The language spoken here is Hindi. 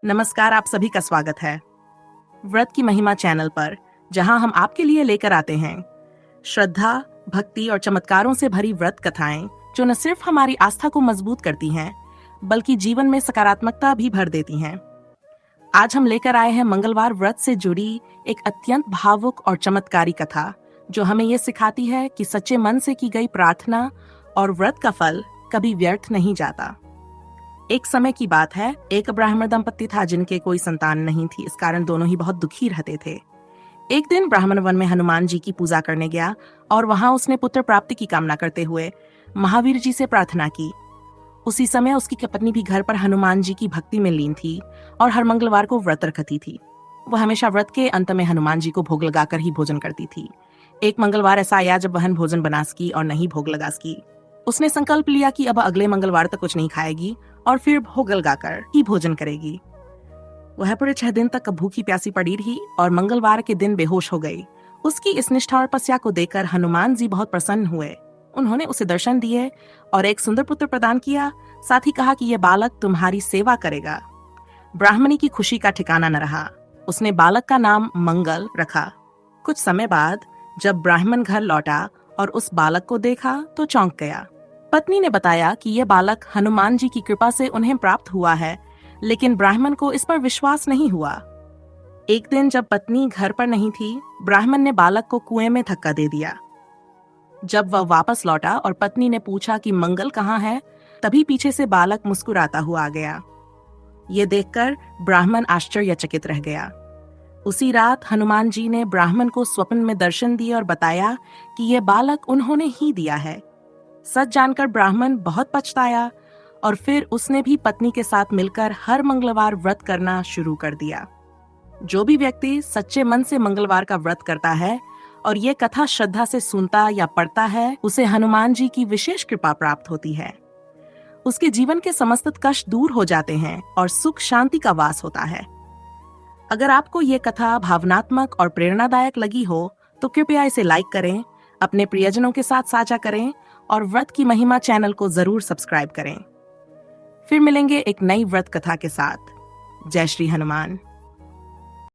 नमस्कार, आप सभी का स्वागत है व्रत की महिमा चैनल पर, जहां हम आपके लिए लेकर आते हैं श्रद्धा, भक्ति और चमत्कारों से भरी व्रत कथाएं, जो न सिर्फ हमारी आस्था को मजबूत करती हैं, बल्कि जीवन में सकारात्मकता भी भर देती हैं। आज हम लेकर आए हैं मंगलवार व्रत से जुड़ी एक अत्यंत भावुक और चमत्कारी कथा, जो हमें ये सिखाती है कि सच्चे मन से की गई प्रार्थना और व्रत का फल कभी व्यर्थ नहीं जाता। एक समय की बात है, एक ब्राह्मण दंपत्ति था जिनके कोई संतान नहीं थी। इस कारण दोनों ही बहुत दुखी रहते थे। एक दिन ब्राह्मण वन में हनुमान जी की पूजा करने गया और वहां उसने पुत्र प्राप्ति की कामना करते हुए महावीर जी से प्रार्थना की। उसी समय उसकी पत्नी भी घर पर हनुमान जी की भक्ति में लीन थी और हर मंगलवार को व्रत रखती थी। वह हमेशा व्रत के अंत में हनुमान जी को भोग लगाकर ही भोजन करती थी। एक मंगलवार ऐसा आया जब वह भोजन बना सकी और नहीं भोग लगा सकी। उसने संकल्प लिया कि अब अगले मंगलवार तक कुछ नहीं खाएगी और फिर भोग लगाकर ही भोजन करेगी। वह पूरे 6 दिन तक भूखी प्यासी पड़ी रही और मंगलवार के दिन बेहोश हो गई। उसकी इस निष्ठा और तपस्या को देखकर हनुमान जी बहुत प्रसन्न हुए। उन्होंने उसे दर्शन दिए और एक सुंदर पुत्र प्रदान किया। साथ ही कहा कि यह बालक तुम्हारी सेवा करेगा। ब्राह्मणी की खुशी का ठिकाना न रहा। उसने बालक का नाम मंगल रखा। कुछ समय बाद जब ब्राह्मण घर लौटा और उस बालक को देखा तो चौंक गया। पत्नी ने बताया कि यह बालक हनुमान जी की कृपा से उन्हें प्राप्त हुआ है, लेकिन ब्राह्मण को इस पर विश्वास नहीं हुआ। एक दिन जब पत्नी घर पर नहीं थी, ब्राह्मण ने बालक को कुएं में धक्का दे दिया। जब वह वापस लौटा और पत्नी ने पूछा कि मंगल कहाँ है, तभी पीछे से बालक मुस्कुराता हुआ आ गया। ये देखकर ब्राह्मण आश्चर्यचकित रह गया। उसी रात हनुमान जी ने ब्राह्मण को स्वप्न में दर्शन दिए और बताया कि यह बालक उन्होंने ही दिया है। सच जानकर ब्राह्मण बहुत पछताया और फिर उसने भी पत्नी के साथ मिलकर हर मंगलवार व्रत करना शुरू कर दिया। जो भी व्यक्ति सच्चे मन से मंगलवार का व्रत करता है और ये कथा श्रद्धा से सुनता या पढ़ता है, उसे हनुमान जी की विशेष कृपा प्राप्त होती है। उसके जीवन के समस्त कष्ट दूर हो जाते हैं और सुख शांति का वास होता है। अगर आपको ये कथा भावनात्मक और प्रेरणादायक लगी हो तो कृपया इसे लाइक करें, अपने प्रियजनों के साथ साझा करें और व्रत की महिमा चैनल को जरूर सब्सक्राइब करें। फिर मिलेंगे एक नई व्रत कथा के साथ। जय श्री हनुमान।